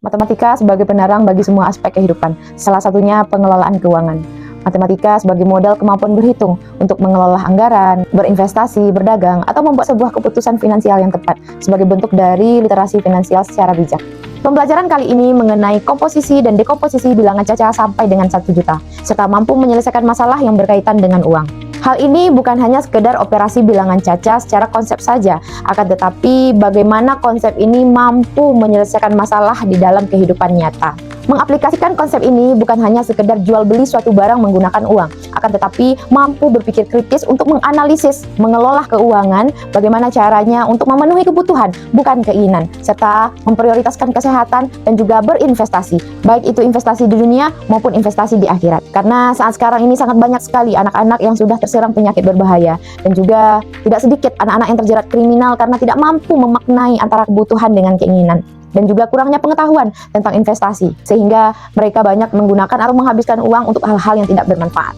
Matematika sebagai penerang bagi semua aspek kehidupan, salah satunya pengelolaan keuangan. Matematika sebagai modal kemampuan berhitung untuk mengelola anggaran, berinvestasi, berdagang, atau membuat sebuah keputusan finansial yang tepat sebagai bentuk dari literasi finansial secara bijak. Pembelajaran kali ini mengenai komposisi dan dekomposisi bilangan caca sampai dengan 1 juta, serta mampu menyelesaikan masalah yang berkaitan dengan uang. Hal ini bukan hanya sekedar operasi bilangan caca secara konsep saja, akan tetapi bagaimana konsep ini mampu menyelesaikan masalah di dalam kehidupan nyata. Mengaplikasikan konsep ini bukan hanya sekedar jual beli suatu barang menggunakan uang, akan tetapi mampu berpikir kritis untuk menganalisis, mengelola keuangan, bagaimana caranya untuk memenuhi kebutuhan, bukan keinginan, serta memprioritaskan kesehatan dan juga berinvestasi, baik itu investasi di dunia maupun investasi di akhirat. Karena saat sekarang ini sangat banyak sekali anak-anak yang sudah terserang penyakit berbahaya, dan juga tidak sedikit anak-anak yang terjerat kriminal karena tidak mampu memaknai antara kebutuhan dengan keinginan, dan juga kurangnya pengetahuan tentang investasi, sehingga mereka banyak menggunakan atau menghabiskan uang untuk hal-hal yang tidak bermanfaat.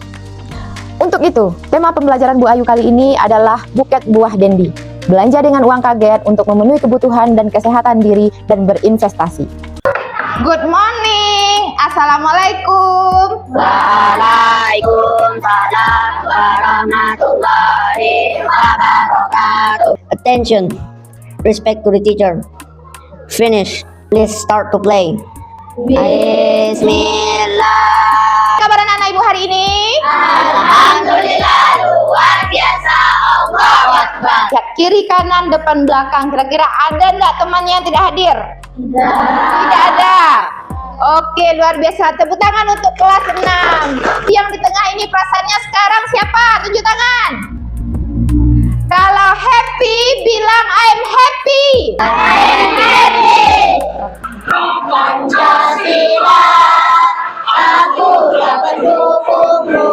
Untuk itu, tema pembelajaran Bu Ayu kali ini adalah buket buah dendi. Belanja dengan uang kaget untuk memenuhi kebutuhan dan kesehatan diri dan berinvestasi. Good morning, Assalamualaikum. Waalaikumsalam warahmatullahi wabarakatuh. Attention, respect to the teacher. Finish. Please start to play. Bismillah. Kabar anak-anak ibu hari ini? Alhamdulillah, luar biasa. Allahu Akbar. Ya, kiri, kanan, depan, belakang. Kira-kira ada enggak temannya yang tidak hadir? Tidak ada. Oke, luar biasa. Tepuk tangan untuk kelas 6. Yang di tengah ini perasaannya sekarang siapa? Tunjuk tangan. Kalau happy, bilang I'm happy. Pancasila, aku dapat dukungmu.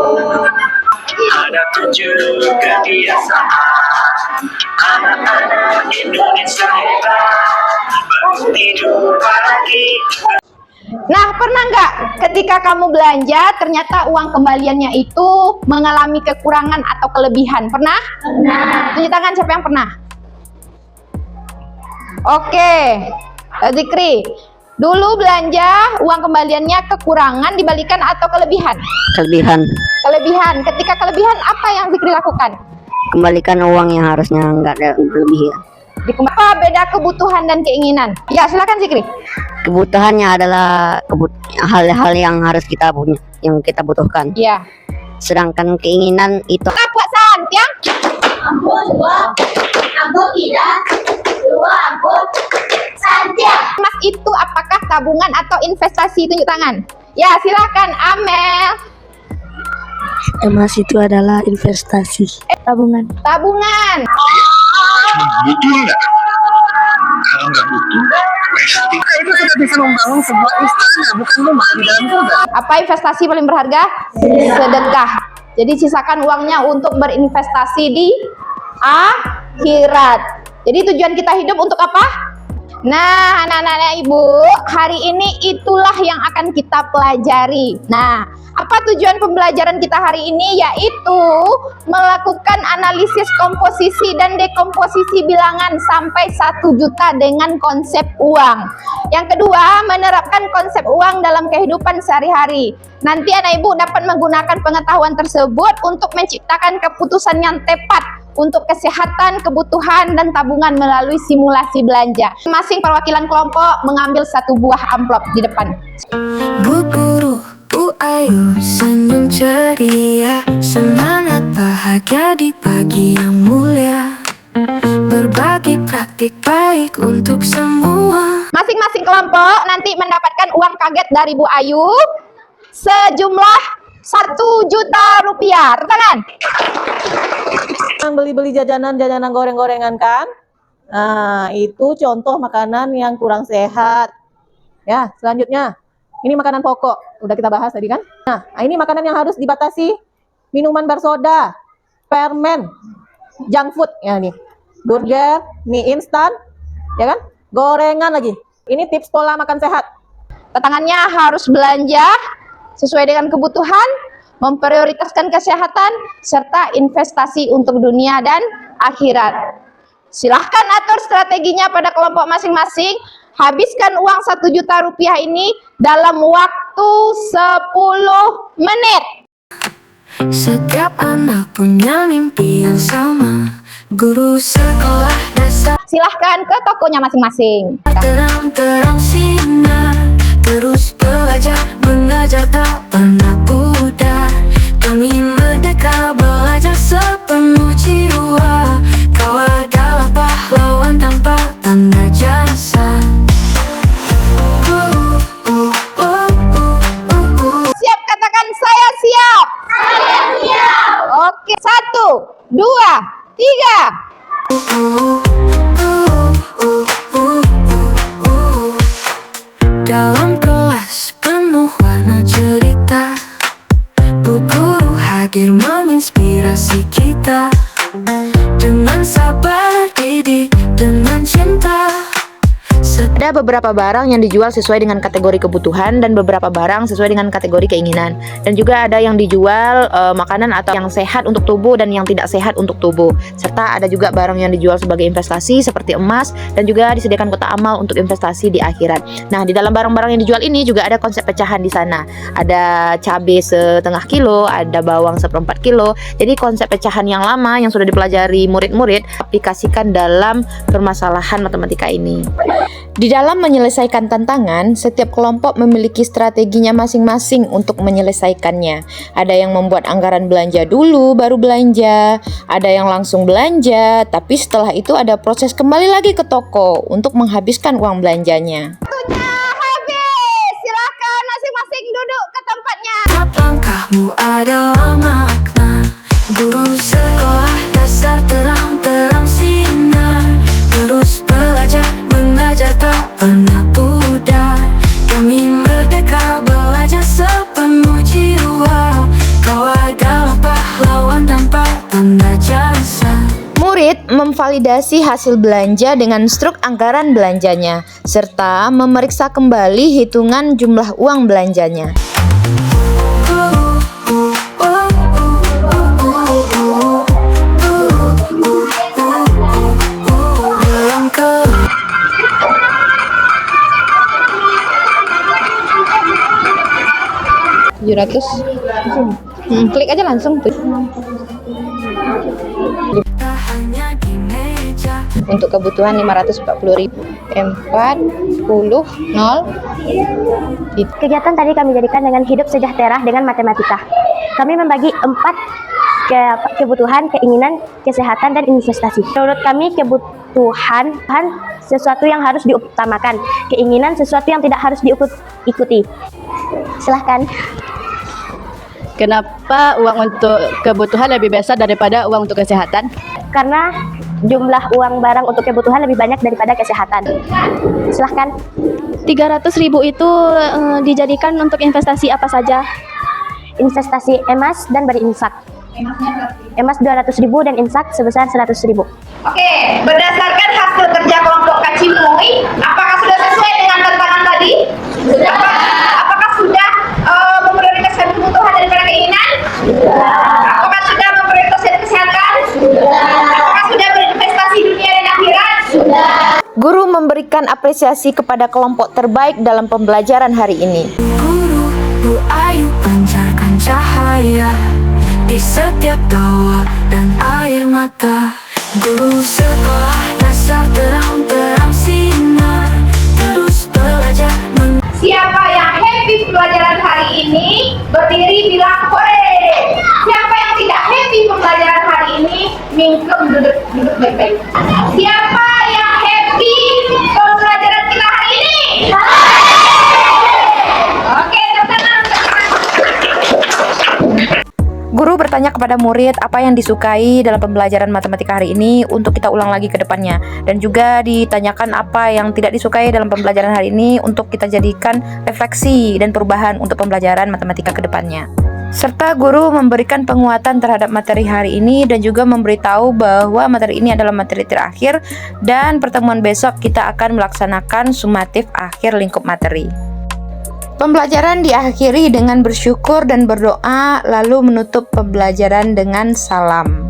Ada 7 kebiasaan anak-anak Indonesia hebat, bangun tidur pagi. Nah, pernah nggak ketika kamu belanja ternyata uang kembaliannya itu mengalami kekurangan atau kelebihan? Pernah? Pernah. Tunjuk tangan siapa yang pernah? Oke, Zikri. Dulu belanja uang kembaliannya kekurangan dibalikan atau kelebihan? Kelebihan. Kelebihan. Ketika kelebihan apa yang Zikri lakukan? Kembalikan uang yang harusnya nggak ada lebih. Apa beda kebutuhan dan keinginan? Ya, silakan Zikri. Kebutuhannya adalah hal-hal yang harus kita punya, yang kita butuhkan. Ya. Sedangkan keinginan itu Apa Santiang? ampun tidak dua ampun Santiang. Emas itu apakah tabungan atau investasi? Tunjuk tangan. Ya, silakan Amel. Emas itu adalah investasi. Tabungan. Tabungan. Butuh nggak? Kalau nggak butuh, pasti Itu sudah bisa membangun sebuah istana, bukan rumah di dalam surga. Apa investasi paling berharga? Sedekah. Jadi sisakan uangnya untuk berinvestasi di akhirat. Jadi tujuan kita hidup untuk apa? Nah, anak-anak ibu, hari ini itulah yang akan kita pelajari. Nah, apa tujuan pembelajaran kita hari ini? Yaitu melakukan analisis komposisi dan dekomposisi bilangan sampai 1 juta dengan konsep uang. Yang kedua, menerapkan konsep uang dalam kehidupan sehari-hari. Nanti anak ibu dapat menggunakan pengetahuan tersebut untuk menciptakan keputusan yang tepat untuk kesehatan, kebutuhan, dan tabungan melalui simulasi belanja. Masing perwakilan kelompok mengambil 1 buah amplop di depan. Bu Guru, Bu Ayu, senyum ceria, semangat bahagia di pagi yang mulia, berbagi praktik baik untuk semua. Masing-masing kelompok nanti mendapatkan uang kaget dari Bu Ayu sejumlah 1 juta rupiah. Tangan. Yang beli-beli jajanan goreng-gorengan kan? Nah, itu contoh makanan yang kurang sehat. Ya, selanjutnya. Ini makanan pokok. Udah kita bahas tadi kan? Nah, ini makanan yang harus dibatasi. Minuman bersoda, permen, junk food. Ya nih. Burger, mie instan, ya kan? Gorengan lagi. Ini tips pola makan sehat. Tantangannya harus belanja sesuai dengan kebutuhan, memprioritaskan kesehatan, serta investasi untuk dunia dan akhirat. Silahkan atur strateginya pada kelompok masing-masing. habiskan uang 1 juta rupiah ini dalam waktu 10 menit. Setiap anak punya mimpi yang sama. Guru sekolah dasar Silahkan ke tokonya masing-masing. terang-terang sinar, terus belajar mengajar tak pernah pudar. Kami merdeka belajar sepenuh jiwa. Kau adalah pahlawan tanpa tanda jasa. Siap, katakan saya siap. Saya siap. Oke, 1, 2, 3. Dalam kelas penuh warna cerita, Bu Guru hadir menginspirasi kita. Dengan sabar didik, dengan cinta. Ada beberapa barang yang dijual sesuai dengan kategori kebutuhan dan beberapa barang sesuai dengan kategori keinginan. Dan juga ada yang dijual makanan atau yang sehat untuk tubuh dan yang tidak sehat untuk tubuh. Serta ada juga barang yang dijual sebagai investasi seperti emas dan juga disediakan kotak amal untuk investasi di akhirat. Nah, di dalam barang-barang yang dijual ini juga ada konsep pecahan di sana. Ada cabai setengah kilo, ada bawang 1/4 kilo. Jadi konsep pecahan yang lama yang sudah dipelajari murid-murid aplikasikan dalam permasalahan matematika ini. Di dalam menyelesaikan tantangan, setiap kelompok memiliki strateginya masing-masing untuk menyelesaikannya. Ada yang membuat anggaran belanja dulu, baru belanja. Ada yang langsung belanja, tapi setelah itu ada proses kembali lagi ke toko untuk menghabiskan uang belanjanya. Waktunya habis. Silahkan masing-masing duduk ke tempatnya. Setiap langkahmu adalah makna. Guru sekolah dasar terang-terang sinar, terus belajar mengajar tak pernah pudar. Kami merdeka belajar sepenuh jiwa. Kau adalah pahlawan tanpa tanda jasa. Murid memvalidasi hasil belanja dengan struk anggaran belanjanya, serta memeriksa kembali hitungan jumlah uang belanjanya. Dalam ke 700. Klik aja langsung tuh. hanya di meja. Untuk kebutuhan 540.000. 40 0. Kegiatan tadi kami jadikan dengan hidup sejahtera dengan matematika. Kami membagi 4 kebutuhan, keinginan, kesehatan, dan investasi. Menurut kami kebutuhan sesuatu yang harus diutamakan, keinginan sesuatu yang tidak harus diikuti. Silahkan. Kenapa uang untuk kebutuhan lebih besar daripada uang untuk kesehatan? Karena jumlah uang barang untuk kebutuhan lebih banyak daripada kesehatan. Silahkan. 300.000 itu dijadikan untuk investasi apa saja? Investasi emas dan berinfak. Emas 200.000 dan infak sebesar 100.000. Oke, berdasarkan hasil kerja kelompok Kacimui, apakah sudah sesuai dengan tantangan tadi? Sudah. Apakah sudah memprioritaskan kebutuhan daripada keinginan? Sudah. Apakah sudah memprioritaskan kesehatan? Sudah. Apakah sudah berinvestasi dunia dan akhirat? Sudah. Guru memberikan apresiasi kepada kelompok terbaik dalam pembelajaran hari ini. Guru, Bu Ayu pancarkan cahaya di setiap tawa dan air mata. Guru sekolah dasar terang-terang sinar, terus belajar Siapa yang happy pembelajaran hari ini, berdiri bilang hore. Siapa yang tidak happy pembelajaran hari ini, mingkem duduk baik-baik. Siapa yang happy pembelajaran kita hari ini? Oke, teman-teman. Guru bertanya kepada murid apa yang disukai dalam pembelajaran matematika hari ini untuk kita ulang lagi ke depannya. Dan juga ditanyakan apa yang tidak disukai dalam pembelajaran hari ini untuk kita jadikan refleksi dan perubahan untuk pembelajaran matematika ke depannya. Serta guru memberikan penguatan terhadap materi hari ini dan juga memberitahu bahwa materi ini adalah materi terakhir dan pertemuan besok kita akan melaksanakan sumatif akhir lingkup materi. Pembelajaran diakhiri dengan bersyukur dan berdoa, lalu menutup pembelajaran dengan salam.